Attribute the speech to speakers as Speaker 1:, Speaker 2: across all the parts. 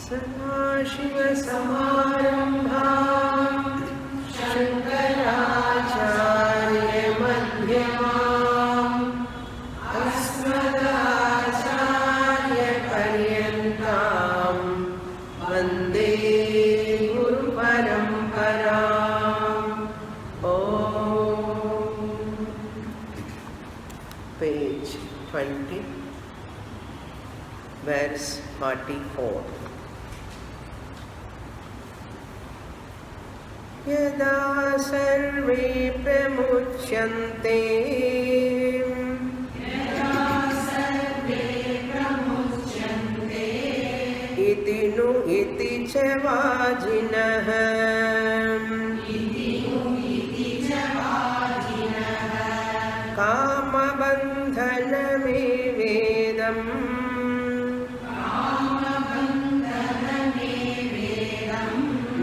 Speaker 1: सदाशिवसमारम्भां शङ्कराचार्यमध्यमाम् अस्मदाचार्यपर्यन्तां वन्दे गुरुपरम्पराम्. Page 20, verse 44. यदा सर्वे प्रमुच्यन्ते इति नु इति च वाजिनः कामबन्धनमेवेदम्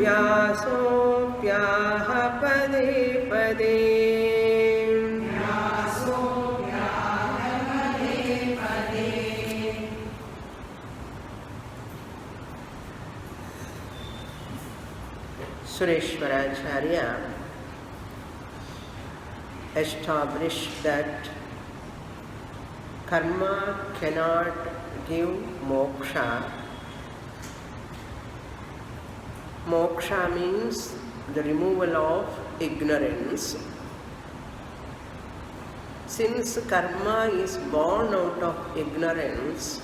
Speaker 1: व्यासोऽप्याह पदे पदे. Sureshwaracharya established that karma cannot give moksha. Moksha means the removal of ignorance. Since karma is born out of ignorance,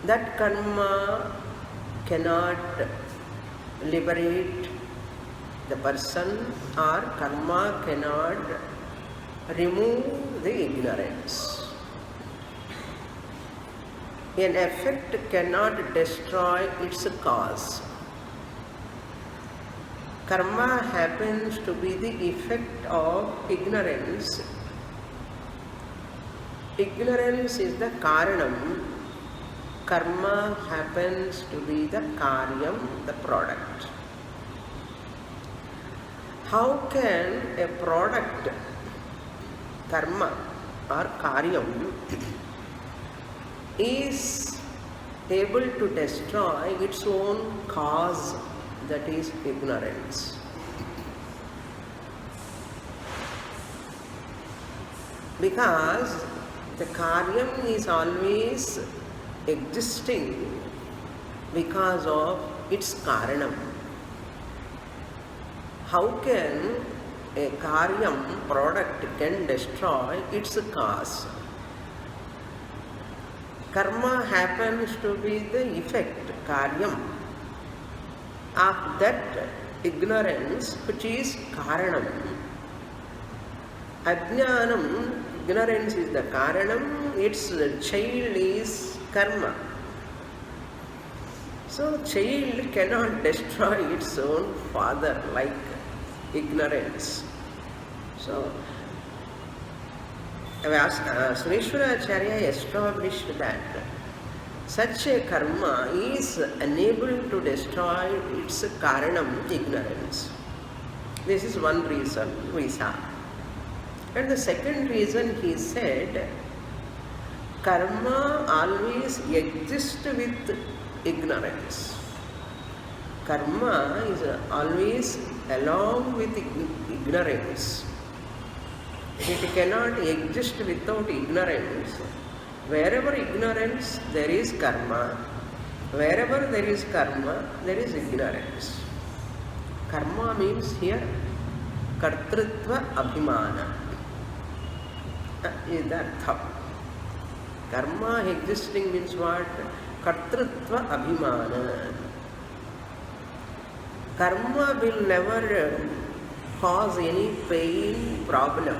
Speaker 1: that karma cannot liberate the person, or karma cannot remove the ignorance. An effect cannot destroy its cause. Karma happens to be the effect of ignorance. Ignorance is the karanam. Karma happens to be the karyam, the product. How can a product, karma or karyam, is able to destroy its own cause, that is ignorance? Because the karyam is always existing because of its karanam. How can a karyam, product, can destroy its cause? Karma happens to be the effect, karyam, of that ignorance which is karanam. Ajnanam, ignorance is the karanam, its child is karma. So child cannot destroy its own father like ignorance. So Sureshwaracharya established that such a karma is unable to destroy its karanam, ignorance. This is one reason we saw. And the second reason he said, karma always exists with ignorance. Karma is always along with ignorance. It cannot exist without ignorance. Wherever ignorance, there is karma. Wherever there is karma, there is ignorance. Karma means here kartrutva abhimana. Is the artha. Karma existing means what? Kartrutva abhimana. Karma will never cause any pain, problem.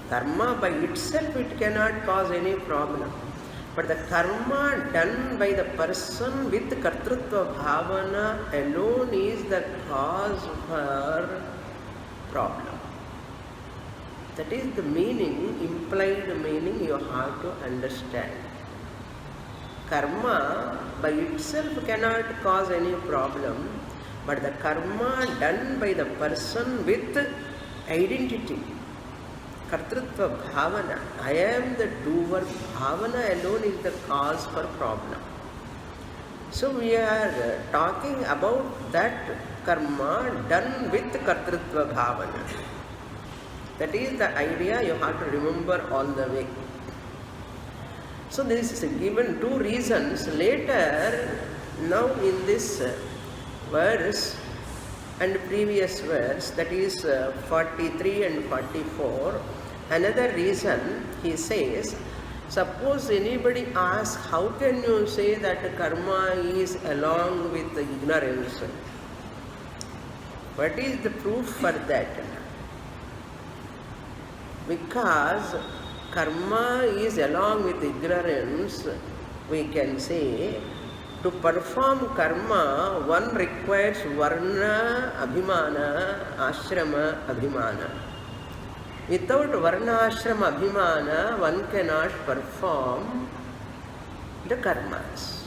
Speaker 1: Karma by itself, it cannot cause any problem. But the karma done by the person with kartrutva bhavana alone is the cause for problem. That is the meaning, implied meaning you have to understand. Karma by itself cannot cause any problem, but the karma done by the person with identity, kartrutva bhavana, I am the doer, bhavana alone is the cause for problem. So we are talking about that karma done with kartrutva bhavana. That is the idea you have to remember all the way. So this is given two reasons later. Now in this verse and previous verse, that is 43 and 44, another reason he says, suppose anybody asks, how can you say that karma is along with the ignorance? What is the proof for that? Because karma is along with ignorance, we can say, to perform karma, one requires varna abhimana, ashrama abhimana. Without varna ashrama abhimana, one cannot perform the karmas.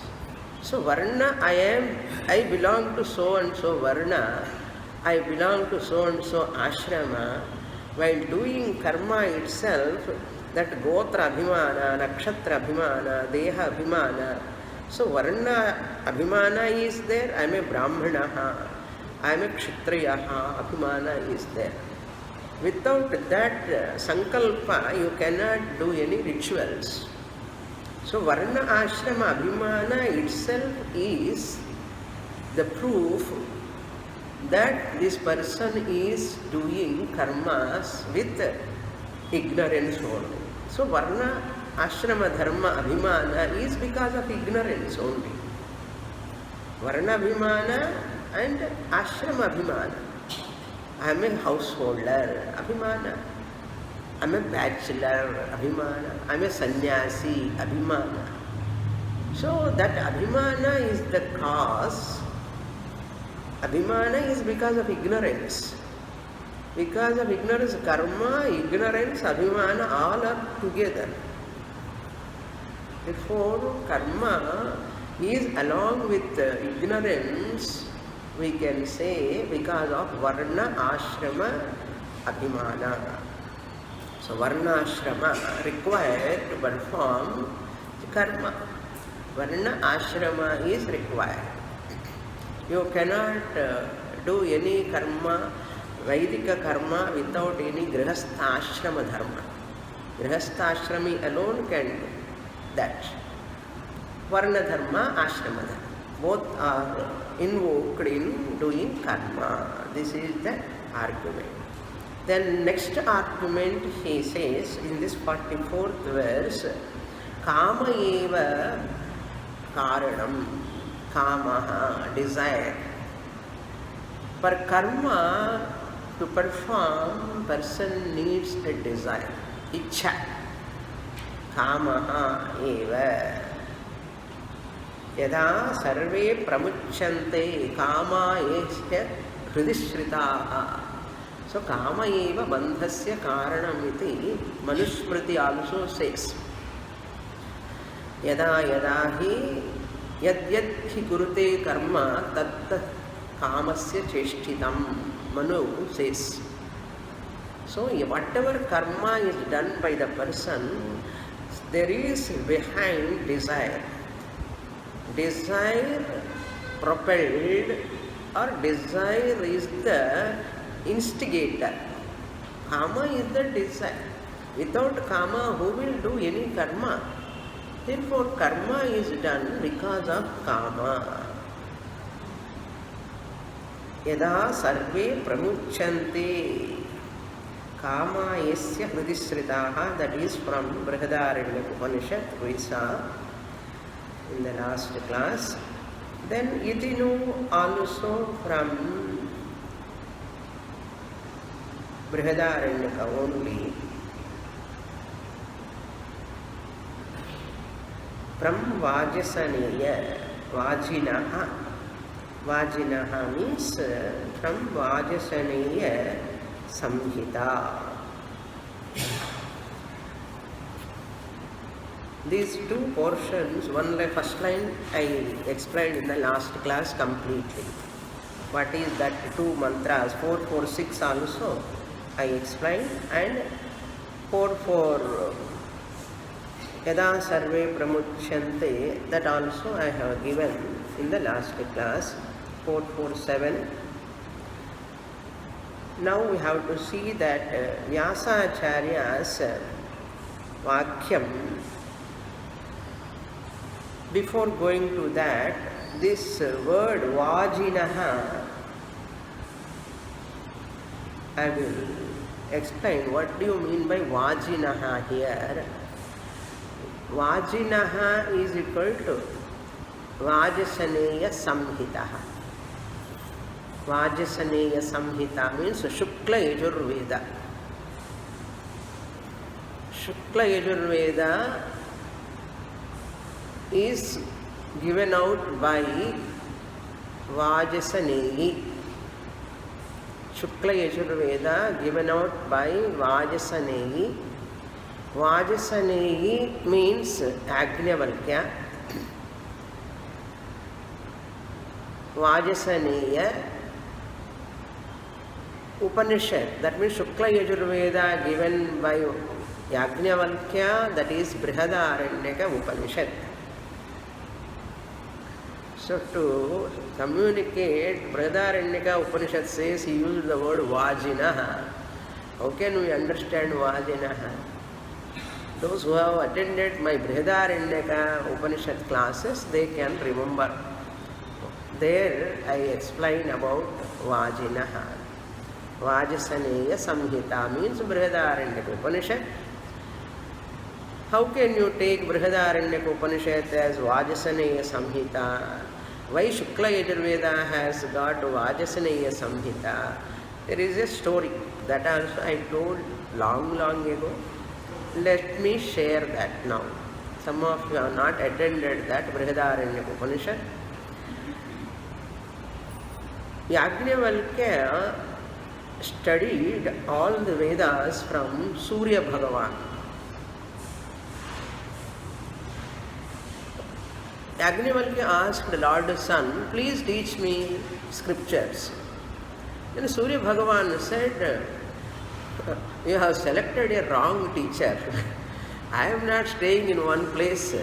Speaker 1: So varna, I belong to so and so varna, I belong to so and so ashrama. While doing karma itself, that gotra abhimana, nakshatra abhimana, deha abhimana. So varna abhimana is there, I am a brahmana, I am a kshatriyaha, abhimana is there. Without that sankalpa, you cannot do any rituals. So varna ashrama abhimana itself is the proof that this person is doing karmas with ignorance only. So varna ashrama dharma abhimana is because of ignorance only. Varna abhimana and ashrama abhimana. I am a householder abhimana. I am a bachelor abhimana. I am a sannyasi abhimana. So that abhimana is the cause. Abhimana is because of ignorance. Because of ignorance, karma, ignorance, abhimana, all are together. Therefore, karma is along with ignorance, we can say, because of varna ashrama abhimana. So varna ashrama required to perform karma. Varna ashrama is required. You cannot do any karma, Vaidika karma, without any grihastha ashrama dharma. Grihastha ashrami alone can do that. Varna dharma, ashrama dharma. Both are invoked in doing karma. This is the argument. Then next argument he says in this 44th verse, Kama eva karanam, kamaha, desire. For karma to perform, person needs a desire, ichha. Kamaha eva. Yada sarve pramuchante kama esya hridishritaha. So kama eva bandhasya karanam iti Manusmriti also says. Yada yada hi yad yad hi kurute karma tat kamasya cheshtitam, Manu says. So whatever karma is done by the person, there is behind desire. Desire propelled, or desire is the instigator. Kama is the desire. Without kama, who will do any karma? Therefore, karma is done because of kama. Yada sarve pramuchante kama yasya hridisritaha. That is from Brihadaranyaka Upanishad, we saw in the last class. Then Idinu also from Brihadaranyaka only. From Vajasaneya, Vajinaha. Vajinaha means from Vajasaneya Samhita. These two portions, first line I explained in the last class completely. What is that two mantras, 4, 4, 6 also I explained, and 4.4 Yada Sarve Pramuchyante, that also I have given in the last class, 4.4.7. Now we have to see that Vyasacharya's Vakyam. Before going to that, this word Vajinaha, I will explain what do you mean by Vajinaha here. Vajinaha is equal to Vajasaneya Samhitaha. Vajasaneya Samhita means Shukla Yajurveda. Shukla Yajurveda is given out by Vajasaneyi. Shukla Yajurveda given out by Vajasaneyi. Vajasaneyi means Agnavalkya. Vajasaneya Upanishad, that means Shukla Yajurveda given by Yajnavalkya, that is Brihadaranyaka Upanishad. So to communicate, Brihadaranyaka Upanishad says he used the word Vajinaha. How can we understand Vajinaha? Those who have attended my Brihadaranyaka Upanishad classes, they can remember. There I explain about Vajinaha. Vajasaneya Samhita means Brihadaranyaka Upanishad. How can you take Brihadaranyaka Upanishad as Vajasaneya Samhita? Why Shukla Yajurveda has got Vajasaneya Samhita? There is a story that also I told long ago. Let me share that now. Some of you have not attended that Brihadaranyaka Upanishad. Yajnavalkya studied all the Vedas from Surya Bhagavan. Yajnavalkya asked the Lord Sun, please teach me scriptures. Then Surya Bhagavan said, you have selected a wrong teacher. I am not staying in one place.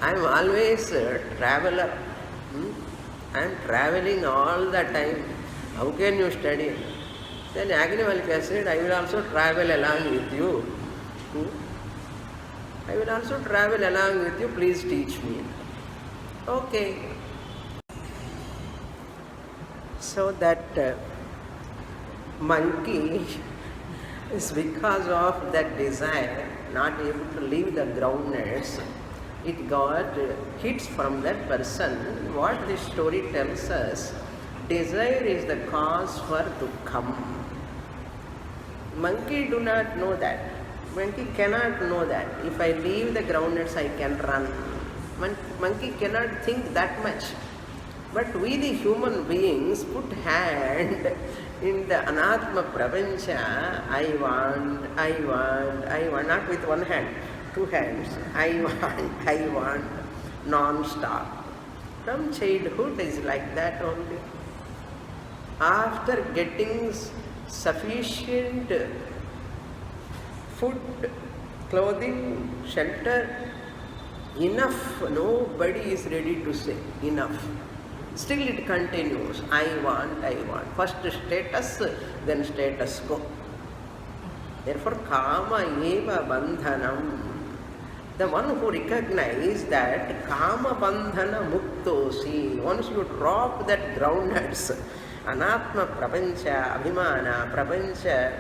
Speaker 1: I am always a traveler. I am traveling all the time. How can you study? Then Yajnavalkya said, I will also travel along with you. I will also travel along with you. Please teach me. Okay. So that monkey is because of that desire, not able to leave the groundnuts, it got hits from that person. What this story tells us, desire is the cause for dukkam. Monkey do not know that. Monkey cannot know that. If I leave the groundnuts, I can run. Monkey cannot think that much. But we the human beings put hand in the anatma prapancha. I want, not with one hand, two hands. I want, non-stop. From childhood is like that only. After getting sufficient food, clothing, shelter, enough, nobody is ready to say enough. Still it continues. I want. First status, then status quo. Therefore, kama eva bandhanam. The one who recognizes that kama bandhana muktosi, once you drop that groundnuts, anatma prapancha, abhimana, prapancha,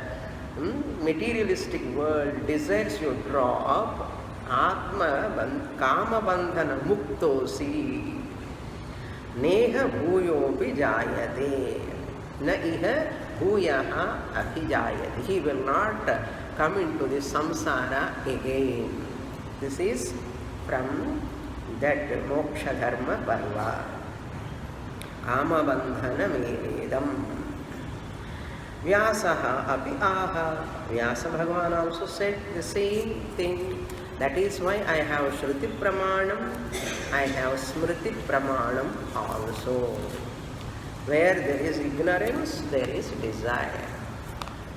Speaker 1: materialistic world, desires you drop, kama bandhana muktosi. Neha bhuyopi jayate. Na iha bhuyaha abhijayate. He will not come into this samsara again. This is from that moksha dharma parva. Kama bandhana medam. Vyasaha api aha. Vyasa Bhagavan also said the same thing. That is why I have Shruti Pramanam, I have Smriti Pramanam also. Where there is ignorance, there is desire.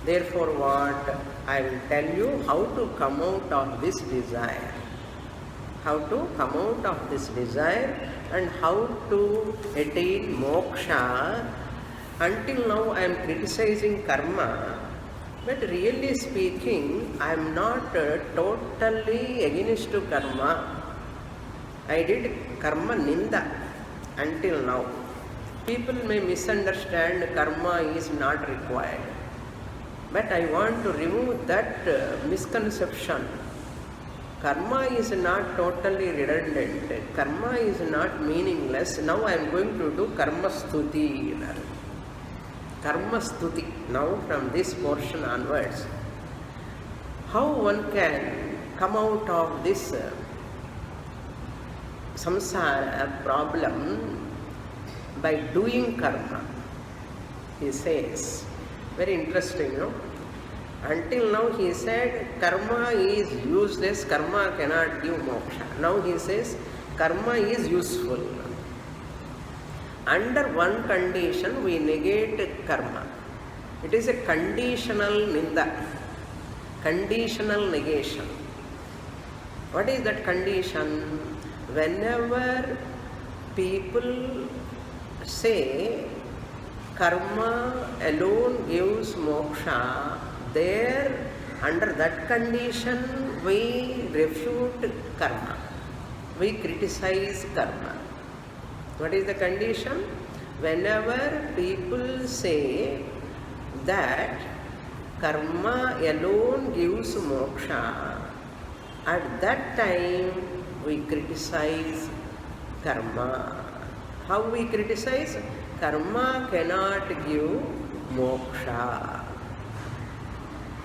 Speaker 1: Therefore what? I will tell you how to come out of this desire. How to come out of this desire and how to attain moksha. Until now I am criticizing karma, but really speaking, I am not totally against to karma. I did karma ninda until now. People may misunderstand karma is not required. But I want to remove that misconception. Karma is not totally redundant. Karma is not meaningless. Now I am going to do karma stuti. Karma stuti. Now from this portion onwards. How one can come out of this samsara problem by doing karma. He says, very interesting, no? Until now he said karma is useless, karma cannot give moksha. Now he says karma is useful. Under one condition we negate karma. It is a conditional ninda, conditional negation. What is that condition? Whenever people say karma alone gives moksha, there under that condition we refute karma, we criticize karma. What is the condition? Whenever people say that karma alone gives moksha, at that time we criticize karma. How we criticize? Karma cannot give moksha.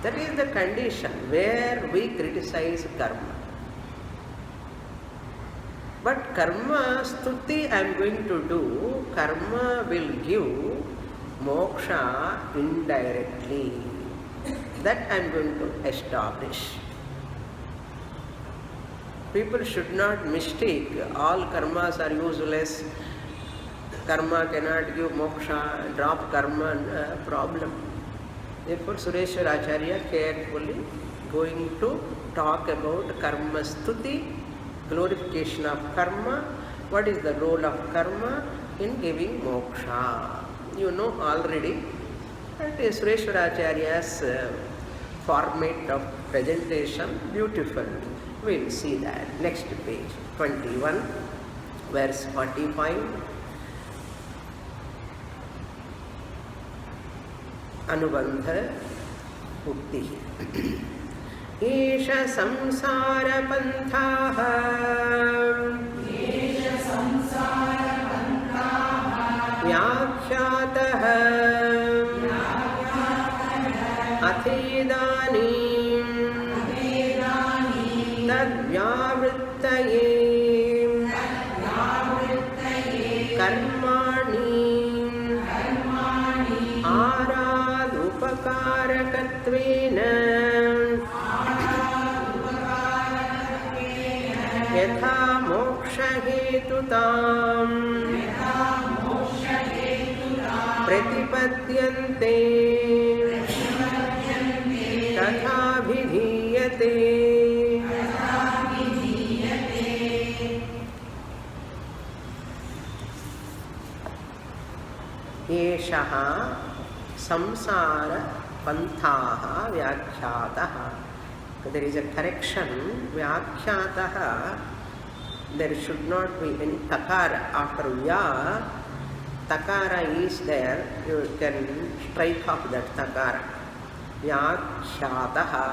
Speaker 1: That is the condition where we criticize karma. But karma stuti I am going to do, karma will give moksha indirectly. That I am going to establish. People should not mistake all karmas are useless, karma cannot give moksha, drop karma, problem. Therefore, Sureshwara Acharya carefully going to talk about karma stuti, glorification of karma, what is the role of karma in giving moksha. You know already, that is Sureshwara Acharya's format of presentation, beautiful. We will see that. Next page, 21, verse 45. अनुबंध उक्ति एष संसार पंथाः व्याख्यातः अथेदानीं तद्व्यावृत्तये कर्माणि उपकारकत्वेन यथा मोक्षहेतुतां प्रतिपद्यन्ते तथा विधीयते. एषः samsara panthaha vyakhyataha. There is a correction, vyakhyataha, there should not be any takara after vya. Takara is there, you can strike off that takara. Vyakhyataha,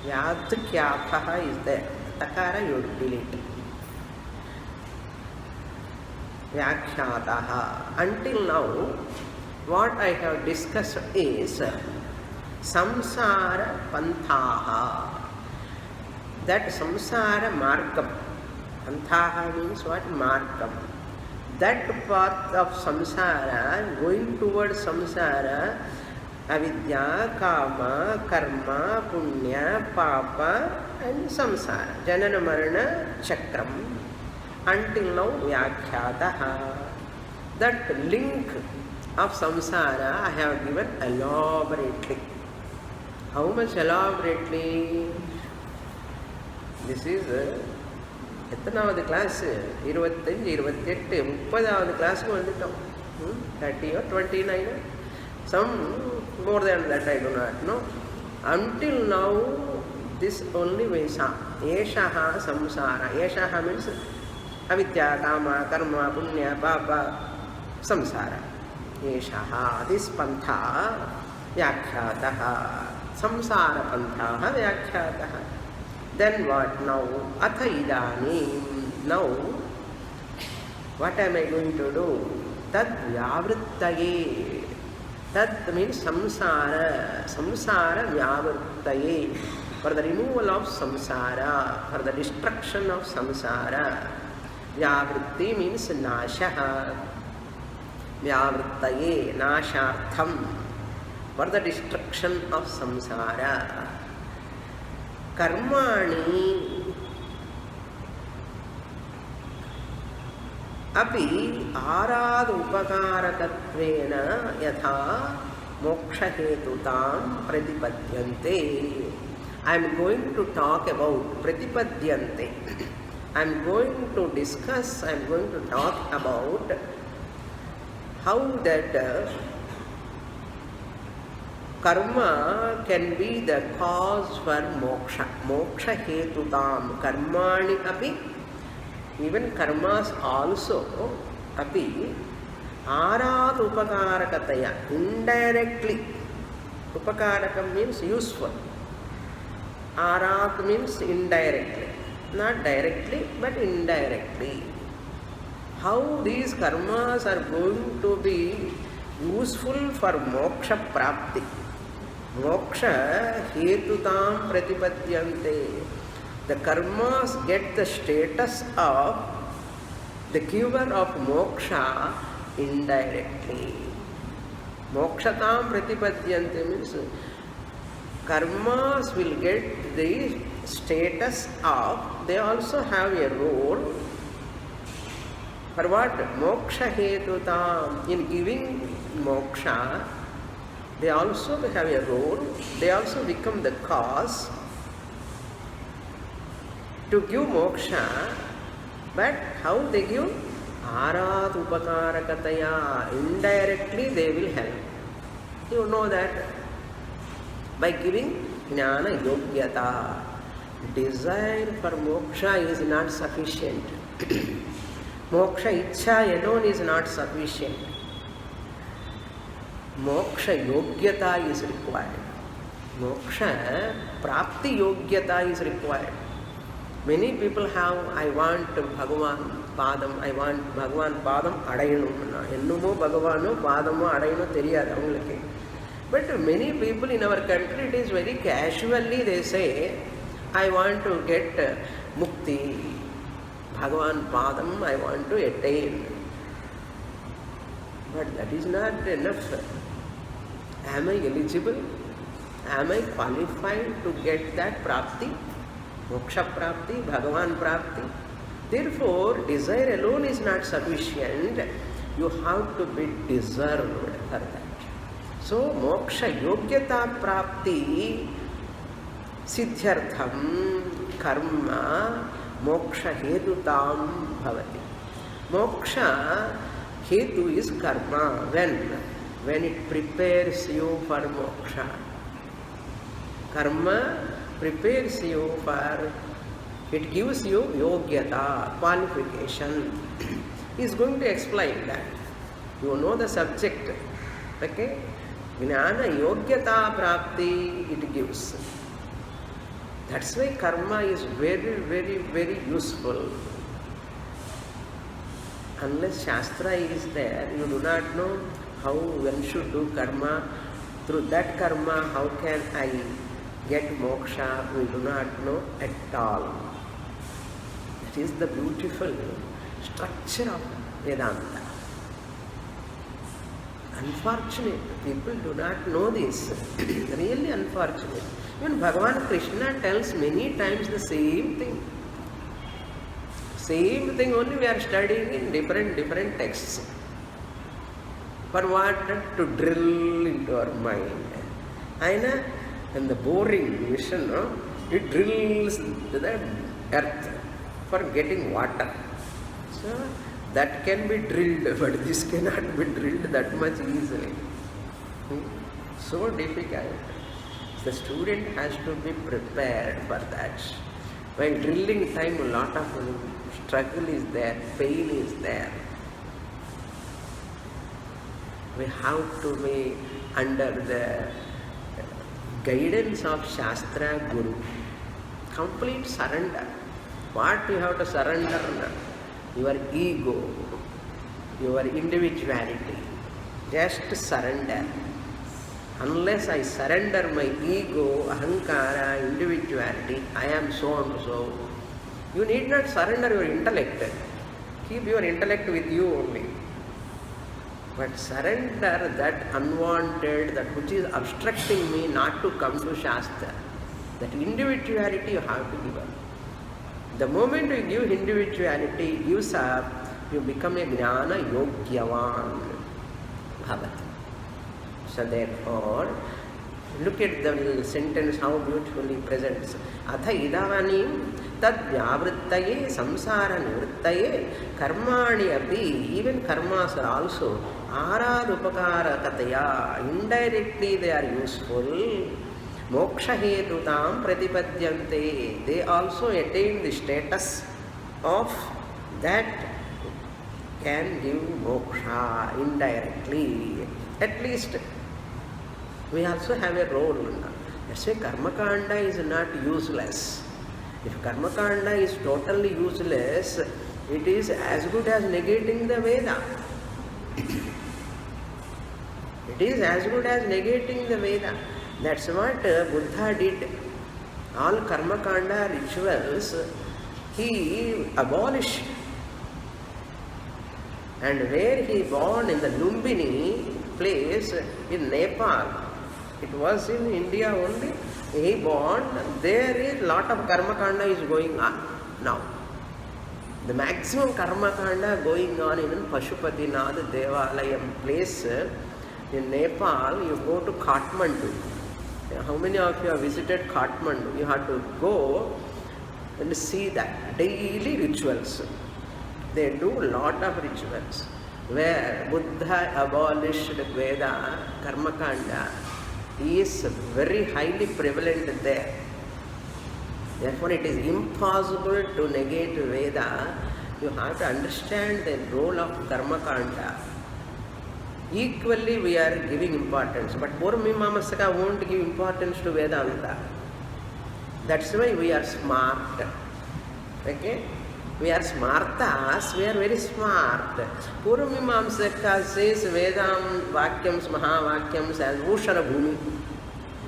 Speaker 1: vyadhyataha is there, takara you delete. Vyakhyataha. Until now what I have discussed is samsara panthaha. That samsara margam. Panthaha means what? Margam. That path of samsara, going towards samsara, avidya, kama, karma, punya, papa and samsara. Janana marana chakram. Until now vyakhyataha. That link of samsara I have given elaborately. How much elaborately? This is எத்தனாவது class? 25, 28, 30வது கிளாஸுக்கு வந்துட்டோம். 30 or 29, some more than that I do not know. Until now, this only Vesa. Eshaha samsara. Eshaha means avidya, kama, karma, punya, papa, samsara. Eshaha, this pantha vyakhyataha. Samsara pantha vyakhyataha. Then what now? Atha idanim. Now, what am I going to do? Tad vyavrittaye. Tad means samsara. Samsara vyavrittaye. For the removal of samsara, for the destruction of samsara. Vyavritti means nashaha. Vyavrittaye, nashartham. For the destruction of samsara. Karmani api arad upakarakattvena yatha moksha hetutam pratipadyante. I am going to talk about pratipadyante. I am going to discuss, I am going to talk about how that karma can be the cause for moksha. Moksha hetutam. Karmani api, even karmas also, api arad upakarakataya. Indirectly. Upakarakam means useful. Arad means indirectly. Not directly, but indirectly. How these karmas are going to be useful for moksha prapti. Moksha hetutam pratipadyante. The karmas get the status of the giver of moksha indirectly. Mokshatam pratipadyante means karmas will get the status of, they also have a role. For what? Moksha hetutam. In giving moksha, they also have a role. They also become the cause to give moksha. But how they give? Arad upakarakataya. Indirectly they will help. You know that by giving jnana yogyata. Desire for moksha is not sufficient. Moksha ichha alone is not sufficient. Moksha yogyata is required. Moksha prapti yogyata is required. Many people have, I want Bhagavan Padam, I want Bhagavan Padam Adayanum. Ennumo Bhagavano Padamo Adayano theriyadu avangalukku. But many people in our country, it is very casually they say, I want to get mukti, Bhagavan Padam I want to attain. But that is not enough. Am I eligible? Am I qualified to get that prapti? Moksha prapti, Bhagavan prapti. Therefore, desire alone is not sufficient. You have to be deserved for that. So, moksha yogyata prapti siddhyartham karma moksha hetutam bhavati. Moksha hetu is karma. When it prepares you for moksha. Karma prepares you for, it gives you yogyata, qualification. He is going to explain that. You know the subject. Okay? Jnana yogyata prapti it gives. That's why karma is very, very, very useful. Unless Shastra is there, you do not know how one should do karma. Through that karma, how can I get moksha? We do not know at all. That is the beautiful structure of Vedanta. Unfortunate, people do not know this. Really unfortunate. Even Bhagavan Krishna tells many times the same thing. Same thing only we are studying in different texts. For what? To drill into our mind. Aina And the boring machine, it drills the earth for getting water. So that can be drilled, but this cannot be drilled that much easily. So difficult. The student has to be prepared for that. While drilling time, a lot of struggle is there, pain is there. We have to be under the guidance of Shastra Guru. Complete surrender. What you have to surrender? Your ego, your individuality. Just surrender. Unless I surrender my ego, ahankara, individuality, I am so and so. You need not surrender your intellect. Keep your intellect with you only. But surrender that unwanted, that which is obstructing me not to come to Shastra. That individuality you have to give up. The moment you give individuality, gives up, you become a jnana yogyavan bhavat. So therefore, look at the sentence, how beautifully presents. Atha idavanim tad vyavrittaye samsara nivrittaye karmani api, even karmas are also arad upakara kataya, indirectly they are useful. Moksha hetutam pratipadyante, they also attain the status of that can give moksha indirectly. At least we also have a role. Let's say karmakanda is not useless. If karmakanda is totally useless, it is as good as negating the Veda. It is as good as negating the Veda. That's what Buddha did. All karmakanda rituals he abolished. And where he born, in the Lumbini place in Nepal, it was in India only, he born, there is lot of karmakanda is going on now. The maximum karmakanda going on in Pashupatinath Devalayam place in Nepal. You go to Kathmandu. How many of you have visited Kathmandu? You have to go and see that daily rituals. They do a lot of rituals where Buddha abolished Veda, Karmakanda is very highly prevalent there. Therefore, it is impossible to negate Veda. You have to understand the role of Karmakanda. Equally, we are giving importance, but Purvamimamsaka won't give importance to Vedanta. That's why we are smart. Okay? We are smartas, we are very smart. Purvamimamsaka says Vedam Vakyams, Mahavakyams as Ushara Bhumi,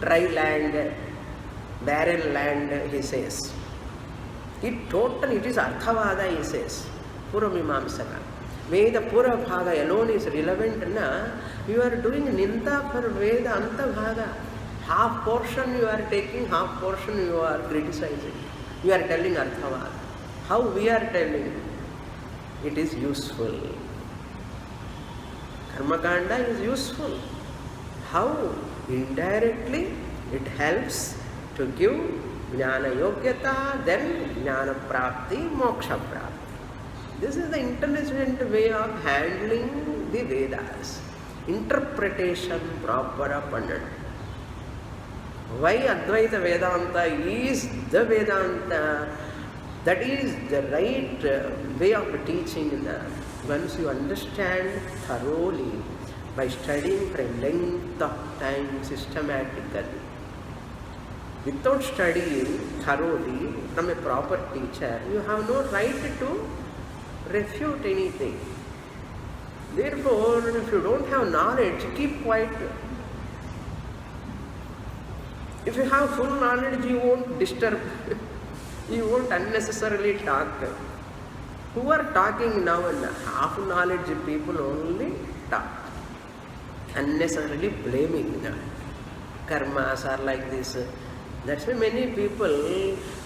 Speaker 1: dry land, barren land, he says. It is Arthavada, he says. Purvamimamsaka. Veda Pura Bhaga alone is relevant. You are doing Ninda for Veda Anta Bhaga. Half portion you are taking, half portion you are criticizing. You are telling Arthavada. How we are telling? It is useful. Karmakanda is useful. How? Indirectly it helps to give Jnana Yogyata, then Jnana Prapti, Moksha Prapti. This is the intelligent way of handling the Vedas. Interpretation proper upon. Why Advaita Vedanta is the Vedanta? That is the right way of teaching. Once you understand thoroughly by studying for a length of time systematically. Without studying thoroughly from a proper teacher, you have no right to refute anything. Therefore, if you don't have knowledge, keep quiet. If you have full knowledge, you won't disturb. You won't unnecessarily talk. Who are talking now? And half knowledge people only talk. Unnecessarily blaming. Karmas are like this. That's why many people,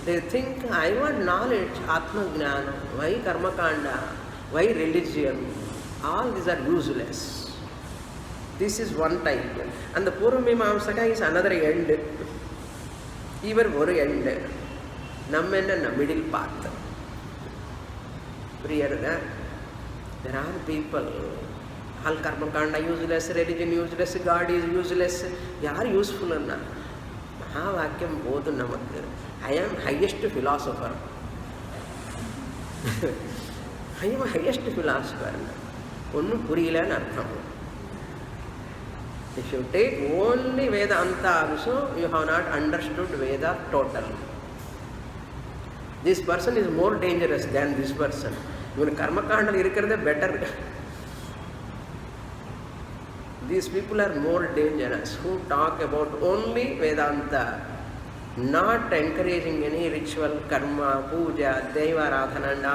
Speaker 1: they think, I want knowledge, Atma Jnana, why Karma Kanda, why religion, all these are useless. This is one type. And the Purvamimamsaka is another end. இவர் ஒரு end, நம்ம என்ன middle பாத். புரியுறதா? There are people, all karma kanda useless, religion useless, God is useless. யார் யூஸ்ஃபுல்னா மகாவாக்கியம் போதும் நமக்கு. I am highest philosopher. I am highest philosopher. ஒன்றும் புரியலன்னு அர்த்தம். If you take only Vedanta also, you have not understood Veda totally. This person is more dangerous than this person. இவன் கர்மகாண்டல் இருக்கிறதே better. These people are more dangerous who talk about only Vedanta, not encouraging any ritual, karma, puja, Devarathananda.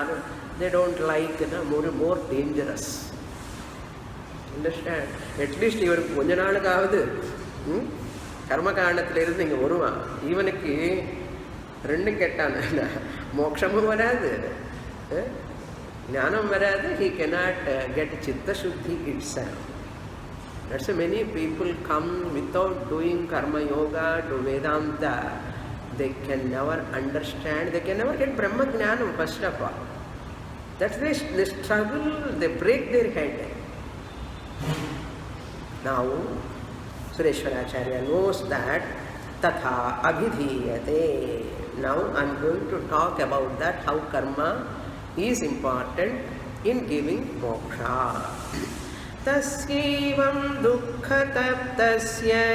Speaker 1: They don't like, more dangerous. Understand? At least இவருக்கு கொஞ்ச நாளுக்காவது கர்மகாண்டத்திலிருந்து இங்கே வருவான். இவனுக்கு ரெண்டு கெட்டான மோட்சமும் வராது, ஞானம் வராது. He cannot get chitta shuddhi itself. That's why many people come without doing karma yoga to Vedanta. They can never understand, they can never get Brahma Jnanam first of all. That's why they struggle, they break their head. Now, Sureshwaracharya knows that Tatha Abhidhiyate. Now I am going to talk about that, how karma is important in giving moksha. Tasyevam dukkhataptasya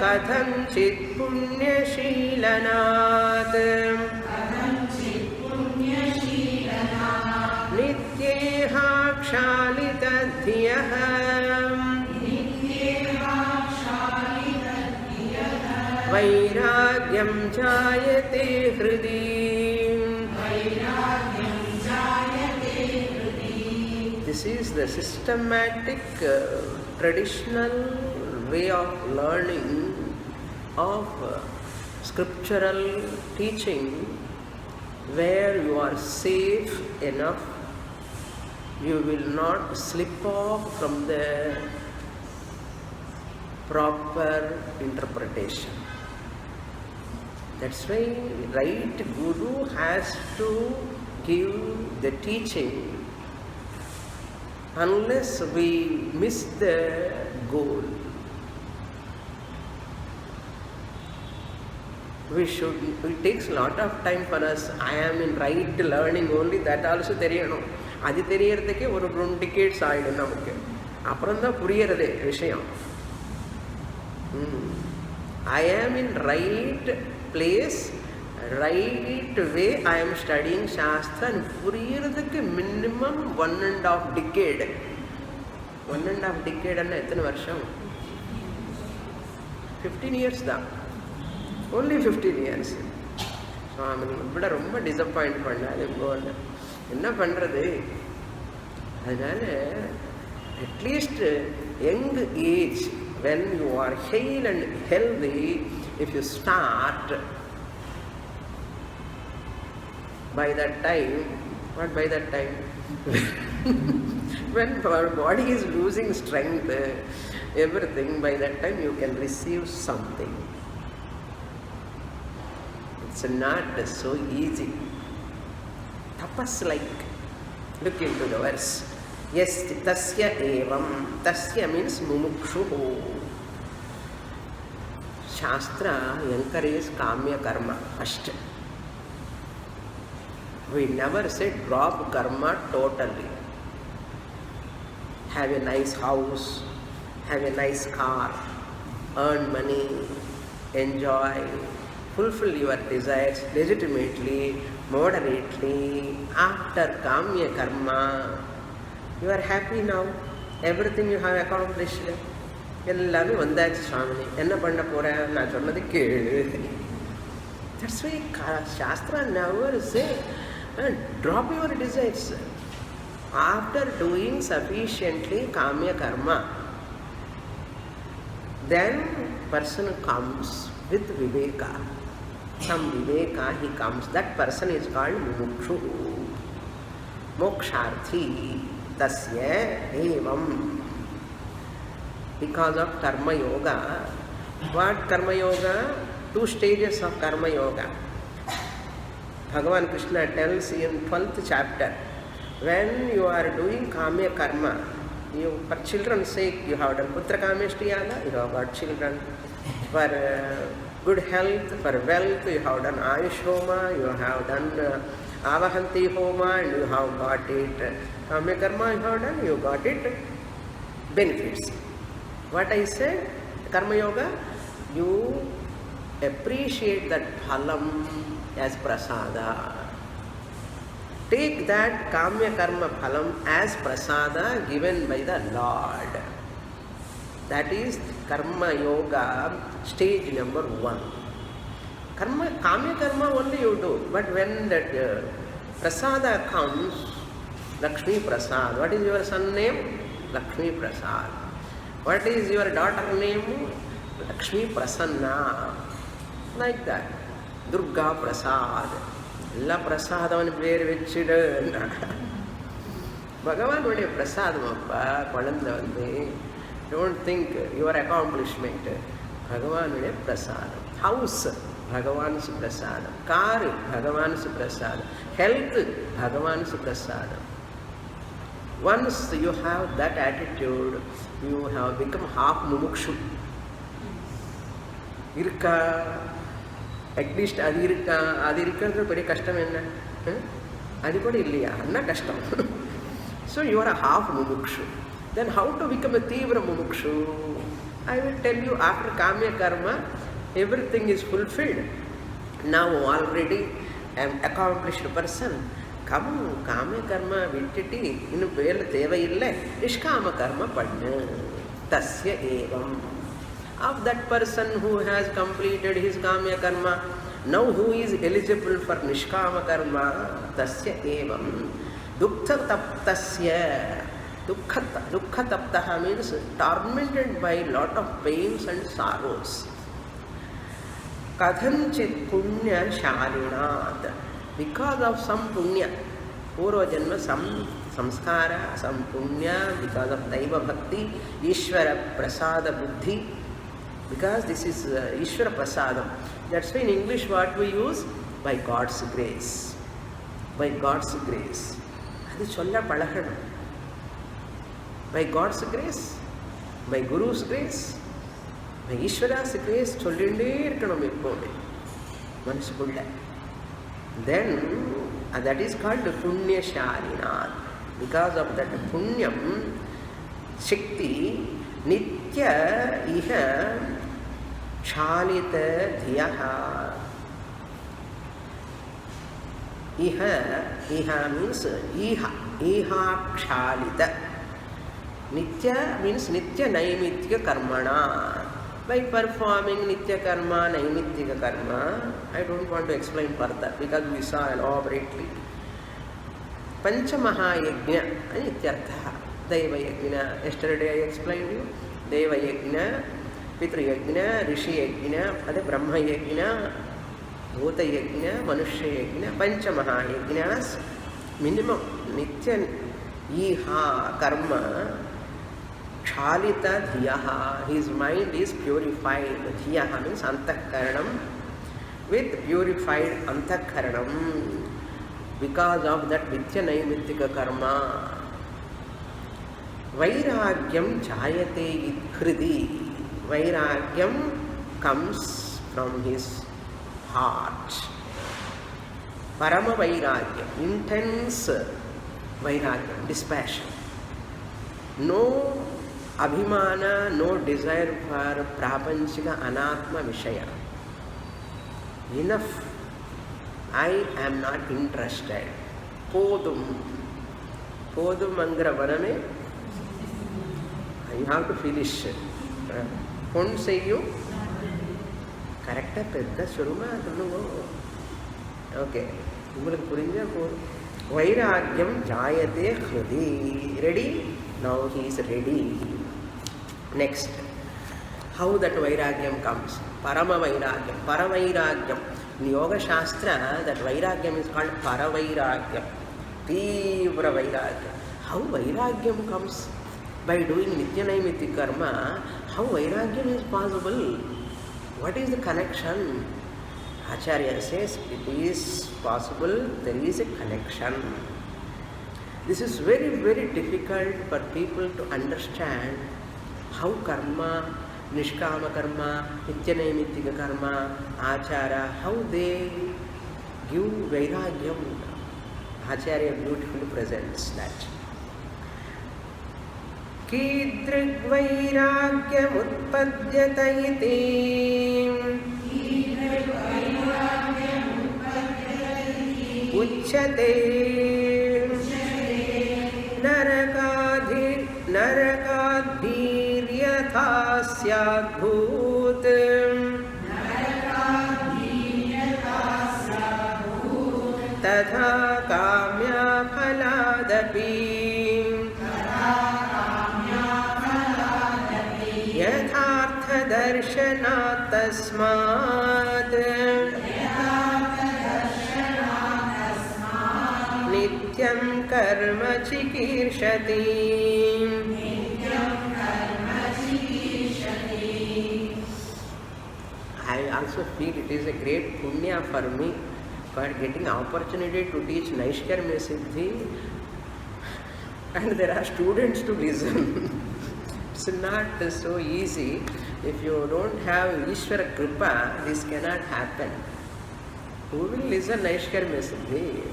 Speaker 1: katham chit punyashilanat nityeha kshalitaddhiyah vairagyam jayate hridi. This is the systematic, traditional way of learning of scriptural teaching, where you are safe enough, you will not slip off from the proper interpretation. That's why right Guru has to give the teaching. Unless we miss the goal, it takes a lot of time for us. I am in right learning only, that also தெரியணும். அது தெரியறதுக்கே ஒரு 2 decades ஆயிடும் நமக்கு. அப்புறம் தான் புரியறதே விஷயம். I am in right place, right way. I am studying Shastra and புரியறதுக்கு minimum 1.5 decade. 1.5 decade அண்ணா எத்தனை வருஷம்? 15 years தான். Only 15 years. SWAMINI இப்படி ரொம்ப டிசப்பாயிண்ட் பண்ணாது. என்ன பண்ணுறது? அதனால at least young age, when you are hale and healthy, if you start, by that time, what by that time? When our body is losing strength, everything, by that time you can receive something. It's not so easy. Tapas like. Look into the verse. Yes, tasya evam. Tasya means mumukshuhu. Shastra encourages kamya karma first. We never said drop karma totally. Have a nice house, have a nice car, earn money, enjoy, fulfill your desires legitimately, moderately. After kamya karma, you are happy now. Everything you have accomplished. எல்லாமே வந்தாச்சு சுவாமினி, என்ன பண்ண போறேன், நான் சொன்னது கேளு. That's why Shastra never say drop your desires. After doing sufficiently kamya karma, then person comes with viveka. Some viveka he comes. That person is called mumukshu, moksharthi. Tasya evam. because of karma yoga. What karma yoga? 2 stages of karma yoga. Bhagavan Krishna tells in 12th chapter, when you are doing kamya karma, you, for children's sake, you have done putra kameshti yaga, you have got children. For good health, for wealth, you have done ayush homa, you have done avahanti homa, and you have got it. Kamya karma you have done, you got it. Benefits. What I said, karma yoga, you appreciate that phalam as prasada. Take that kamya karma phalam as prasada given by the Lord. That is karma yoga stage number 1. Kamya karma only you do, but when that prasada comes, Lakshmi Prasad. What is your son name? Lakshmi Prasad. What is your daughter name? Lakshmi Prasanna. Like that. Durga Prasad. Ella Prasadavanu peru vechidu. Bhagavan Prasadam appa Kolanda vande. Don't think your accomplishment. Bhagavan Prasadam. House, Bhagavan's Prasadam. Car, Bhagavan's Prasadam. Health, Bhagavan's Prasadam. Once you have that attitude, you have become half mumukshu. Irka, at least adirika very custom enna. Adikoda illiya, anna custom. So you are a half mumukshu. Then how to become a tivra mumukshu? I will tell you, after kamya karma, everything is fulfilled. Now already I am accomplished person. Come, kamya karma vittiti, inu pela deva ille, nishkama karma padna. Tasya evam. Of that person who has completed his kamya karma, now who is eligible for nishkama karma? Tasya evam. Dukkha taptasya. Dukkha taptaha means tormented by lot of pains and sorrows. Kathanchit punya shalinat. Because of some punya, purva janma, some samskara, some punya, because of daiva bhakti, Ishvara prasada buddhi, because this is Ishvara prasadam. That's why in English what we use? By God's grace. By God's grace. Adi cholla palahanam. By God's grace, by Guru's grace, by Ishvara's grace, chollinde irkanam eppodu. Manasukulla. Then that is called punya shalina. Because of that punyam, shakti, nitya iha shalita dhiyaha. Iha means iha shalita. Nitya means nitya naimitya karmana. By performing nitya karma, naimitya karma, I don't want to explain further because we saw elaborately. Pancha Mahayajna, anityartha. Deva yajna, yesterday I explained you. Deva yajna, Pitru yajna, Rishi yajna, ade Brahma yajna, Bhuta yajna, Manushya yajna, Pancha Mahayajnas, minimum nitya iha karma. Kshalita dhiyaha, his mind is purified. Dhiyaha means antakaranam. With purified antakaranam, because of that nitya naimittika karma. Vairagyam chayate idhridi. Vairagyam comes from his heart. Parama vairagyam, intense vairagyam, dispassion. No abhimana, no desire for prapanchika anatma vishaya. Enough. I am not interested. Podum angra vaname. You have to finish. Don't say you. Correct pedda suruma adunu. Okay. Ungalukku purinja podu. Vairagyam jayate hridi. Ready? Now he is ready. Next, how that vairagyam comes? Parama vairagyam. Paravairagyam. In Yoga Shastra, that vairagyam is called paravairagyam. Tivra vairagyam. How vairagyam comes? by doing Nitya Naimittika karma, how Vairagyam is possible? What is the connection? Acharya says it is possible, there is a connection. This is very, very difficult for people to understand how karma, Nishkama karma, Nitya Naimittika karma, Achara, how they give Vairagyam. Acharya beautifully presents that. Kidrigvairagyam utpadyata iti uchyate narakadhiryatha syadbhut tatha kamya phaladapi yathartha darshanat tasmat nityam karma chikirshati. I also feel it is a great punya for me for getting opportunity to teach Naishkarmyasiddhi, and there are students to listen. It's not so easy. If you don't have Ishvara Kripa, this cannot happen. Who will listen Naishkarmyasiddhi?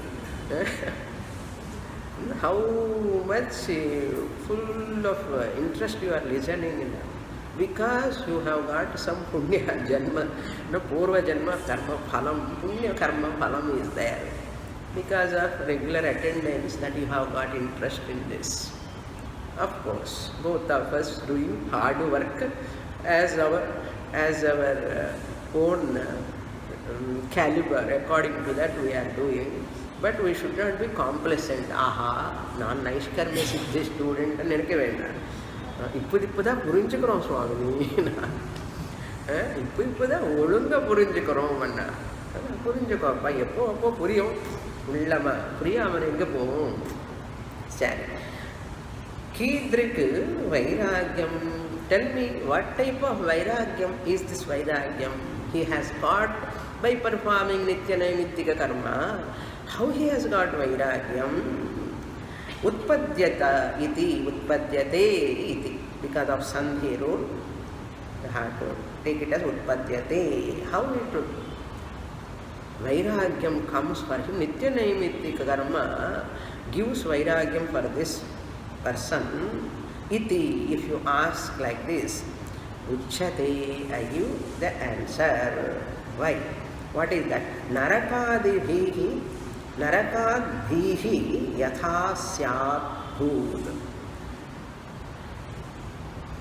Speaker 1: How much full of interest you are listening in? Because you have got some punya janma, no purva janma karma phalam, punya karma phalam is there. Because of regular attendance that you have got interest in this. Of course, both of us doing hard work as our own caliber, according to that we are doing. But we should not be complacent. Aha, non Naishkarmyasiddhi student and Nerkevenda. Ippuda Purinchikaram Swamini. Ippuda Ulunga Purinchikaram Mana. Purinchikaram by a po Purio, Ulama, Priyamaningapom. Sad. Kidrik Vairagyam. Tell me what type of Vairagyam is this Vairagyam? He has got by performing Nitya Naimittika karma. How he has got Vairagyam? Utpadyata iti, utpadyate iti. Because of Sandhi rule, you have to take it as utpadyate. How it Vairagyam comes for him? Nitya Naimittika karma gives Vairagyam for this person. Iti, if you ask like this, uchyate, I give the answer. Why? What is that? Narakadibhihi yatha syat bhut.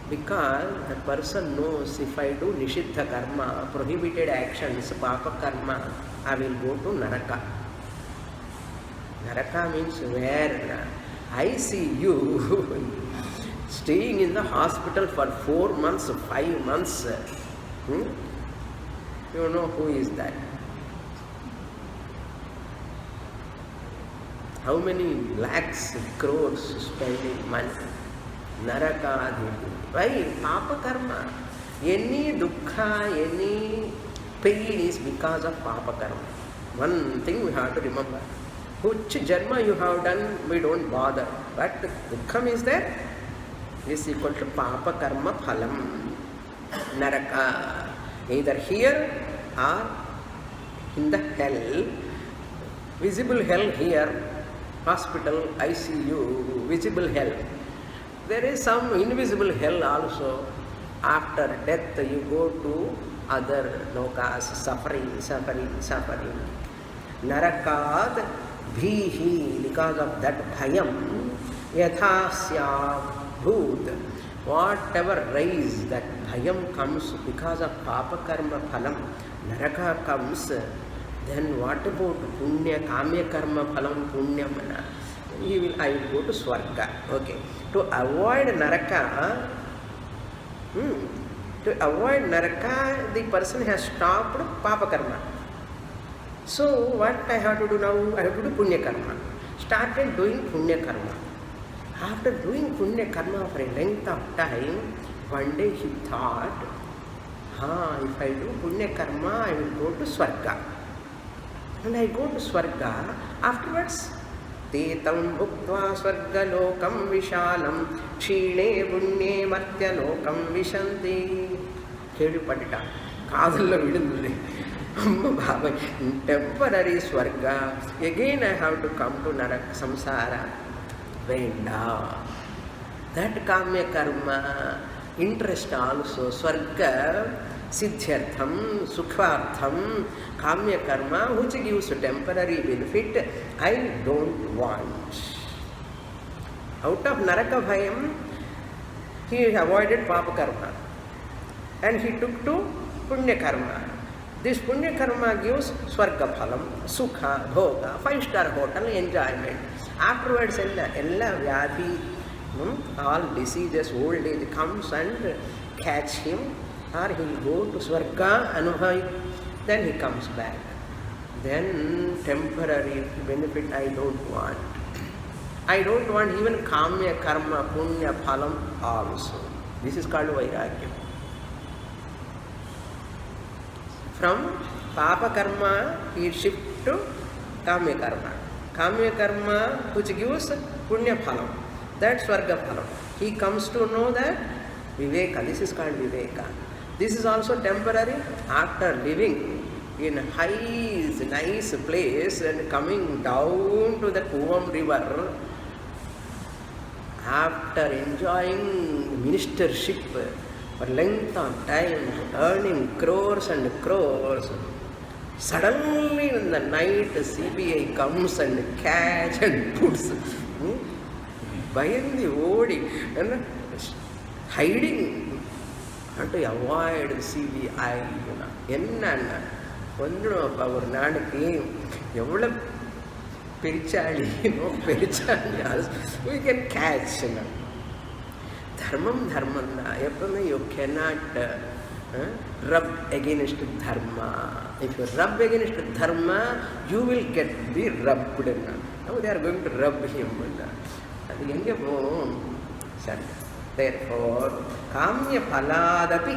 Speaker 1: Because the person knows, if I do nishiddha karma, prohibited actions, papa karma, I will go to naraka. Naraka means where I see you staying in the hospital for 4 months, 5 months. You know who is that? How many lakhs, crores spending money? Narakadhipi. Why? Papa karma. Any dukkha, any pain is because of papa karma. One thing we have to remember. Which janma you have done, we don't bother. But the dukkham is there, is equal to papa karma phalam. Naraka. Either here or in the hell. Visible hell here, hospital, ICU, visible hell. There is some invisible hell also. After death you go to other lokas, suffering. Narakad bhihi, because of that bhayam, yathasya bhut. Whatever rise, that bhayam comes because of papa karma phalam. Naraka comes, then what about punya kamya karma phalam punya mana? I will go to swarga. Okay. To avoid naraka, the person has stopped papa karma. So what I have to do now? I have to do punya karma. Started doing punya karma. After doing punya karma for a length of time, one day he thought, if I do punya karma, I will go to Swarga. And I go to Swarga, afterwards, Tetam Bhuktva Swarga Lokam Vishalam Kshine Punye Matya Lokam Vishanti. Kedi Padita, Kadalla Vidunde. Baba, temporary Swarga. Again I have to come to Narak Samsara. Venda. That Kamya Karma interest also. Swarga, Siddhyartham, Sukhartham, Kamya Karma, which gives a temporary benefit, I don't want. Out of Naraka Bhayam, he avoided Papa Karma. And he took to Punya Karma. This Punya Karma gives Swarga Phalam, Sukha, Bhoga, 5-star hotel enjoyment. Afterwards, Ella Vyadhi, all diseases, old age comes and catch him, or he will go to Swarga, Anubhavi, then he comes back. Then temporary benefit I don't want. I don't want even Kamya Karma, Punya Phalam also. This is called Vairagya. From Papa Karma, he shifts to Kamya Karma. Kamya Karma, which gives Punya Phalam. That's Swarga Phalam. He comes to know that Viveka, this is called Viveka. This is also temporary. After living in a high, nice place and coming down to the Kuvam river, after enjoying ministership for length of time, earning crores and crores, suddenly in the night CBI comes and catch and puts Bayandi Odi and hiding to avoid CBI. Enna Kondru our Nanaki, Yola Perichali, we can catch. Dharmam Dharmanda, you cannot rub against Dharma. If you rub against Dharma, you will get the rubbed. Now they are going to rub him. Therefore, Kamya Phaladapi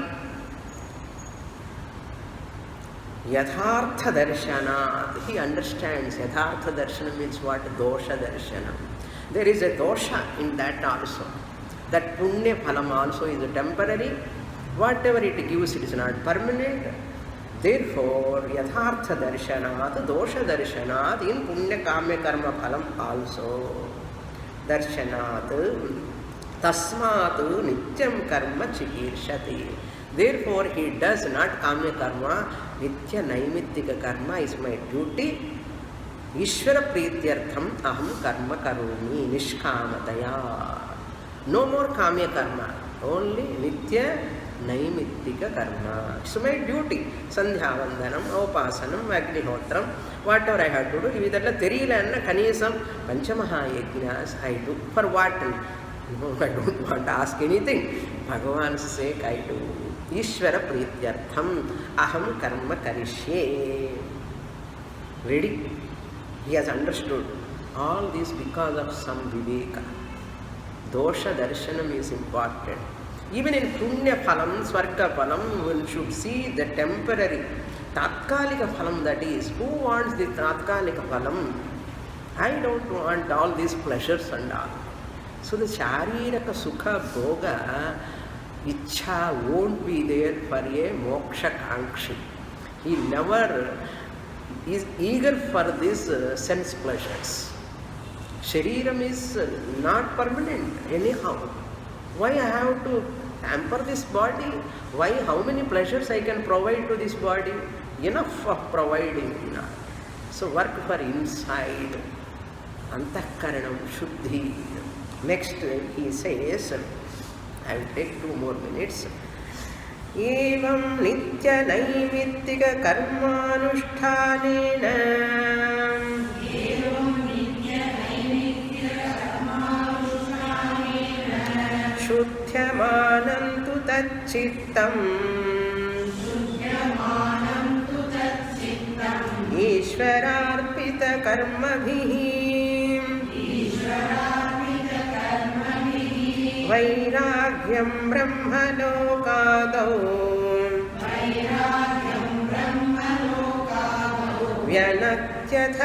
Speaker 1: Yathartha Darshanat. He understands Yathartha Darshana means what? Dosha Darshana. There is a dosha in that also. That Punya Phalam also is temporary. Whatever it gives, it is not permanent. Therefore, Yathartha Darshanat, Dosha Darshanat, in Punya Kamya Karma Phalam also. Darshanat, Tasmat Nityam Karma Chikirshati. Therefore, he does not Kamya Karma, Nitya Naimittika Karma is my duty. Ishvara Prityartham Aham Karma Karumi Nishkamataya. No more Kamya Karma, only Nitya Naimittika Karma. It's my duty. Sandhya Vandanam, Upasanam, Agnihotram, whatever I have to do. If that Therila Kanisam, Panchamaha Yajnas, I do. For what? No, I don't want to ask anything. Bhagavan's sake, I do. Ishvara Prityartham Aham Karma Karishye. Ready? He has understood all this because of some Viveka. Dosha Darshanam is important. Even in Punya Phalam, Swarga Phalam, one should see the temporary Tatkalika Phalam, that is. Who wants the Tatkalika Phalam? I don't want all these pleasures and all. So the Shariraka Sukha Bhoga Ichha won't be there for a Moksha Kankshi. He never is eager for these sense pleasures. Shariram is not permanent anyhow. Why I have to hamper this body? Why? How many pleasures I can provide to this body? Enough of providing. So work for inside. Antakaranam Shuddhi. Next he says, I will take 2 more minutes. Evam Nitya Naimittika Karmanushthanena Shuddhyamanam tu tachittam Ishvararpita karmabhihi वैराग्यं ब्रह्मलोकादौ व्यनत्यथ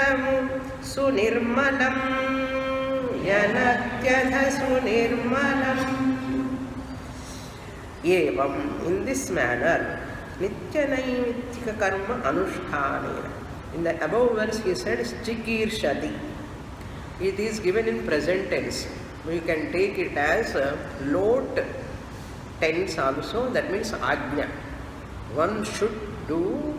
Speaker 1: सुनिर्मलम् व्यनत्यथ सुनिर्मलम्. एवं, in this manner, nityanaimittika karma anushtanena. In the above verse he said chikirshati. It is given in present tense. We can take it as lot tense also, that means ajna. One should do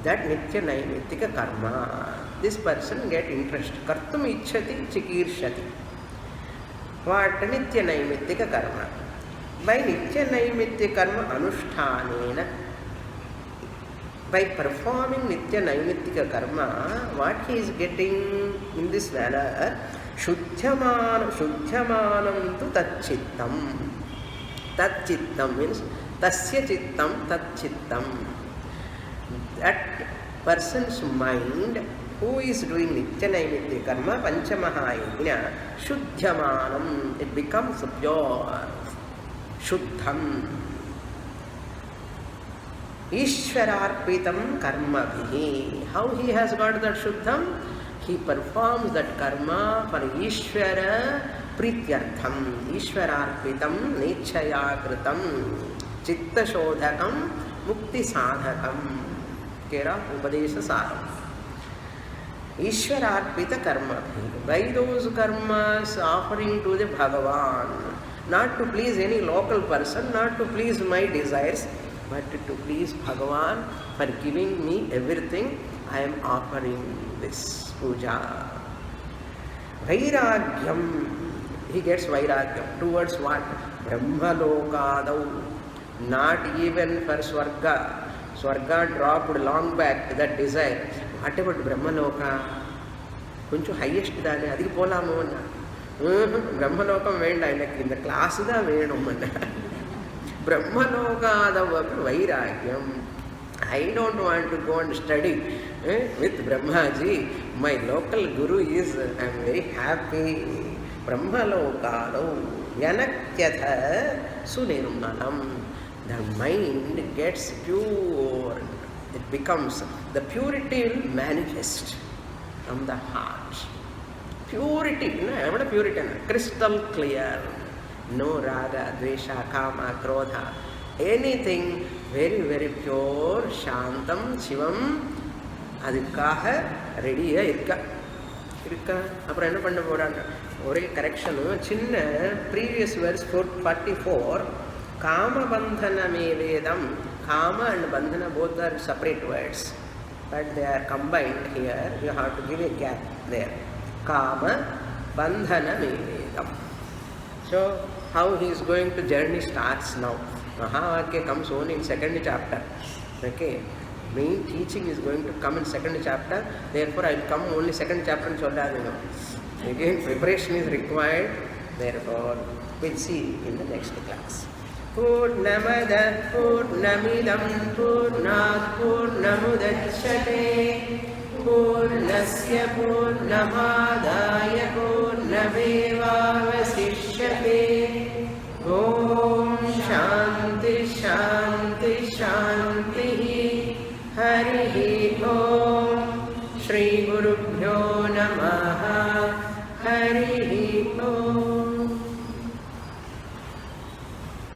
Speaker 1: that nityanaimittika karma. This person get interest. Kartum ichchati chikirshati. What nityanaimittika karma? By nityanaimittika karma anushtanena, by performing nityanaimittika karma, what he is getting in this manner? Shuddhyamanam tu tatchittam. Tatchittam means tasya chittam tatchittam. That person's mind who is doing nityanaimittika karma, panchamaha yajna, shuddhyamanam, it becomes pure. Shuddham. Ishwararpitam karmabhihi. How he has got that shuddham? He performs that karma for Ishvara prityartham. Ishwararpitam nechayakritam chitta shodhakam mukti sadhakam. Kera upadesha saram. Ishwararpita karmabhihi. By those karmas offering to the Bhagavan, not to please any local person, not to please my desires, but to please Bhagavan. For giving me everything, I am offering this puja. Vairagyam, he gets vairagyam. Towards what? Brahmalokadau. Not even for Swarga. Swarga dropped long back, that desire. What about Brahmaloka? Kunchu highest dane, adi polamu anna. Brahmalokam venda ayanaku in the class da vedum anna. Brahmalokadavu vairagyam. I don't want to go and study with Brahmaji. My local guru is, I am very happy. Brahmalokadavu yanakyatha sunirmalam. The mind gets pure. It becomes, the purity will manifest from the heart. Purity, what a purity? Crystal clear. No raga, dvesha, kama, krodha. Anything very, very pure, shantam, shivam, adukkaha ready irka. அப்புறம் என்ன பண்ண போறாங்க? ஒரே correction. சின்ன previous verse 44, kama bandhana vedam. Kama and bandhana both are separate words, but they are combined here. You have to give a gap there. Kama bandhana vedam. So how he is going to journey starts now. Mahavakya comes only in second chapter. Okay, main teaching is going to come in second chapter. Therefore, I will come only second chapter and solladinu. Again, preparation is required. Therefore, we'll see in the next class. Purnamada Purnamidam Purnat Purnamudachyate Purnasya Purnamadaya Purnamevavasishyate. Om Shanti Shanti Shanti.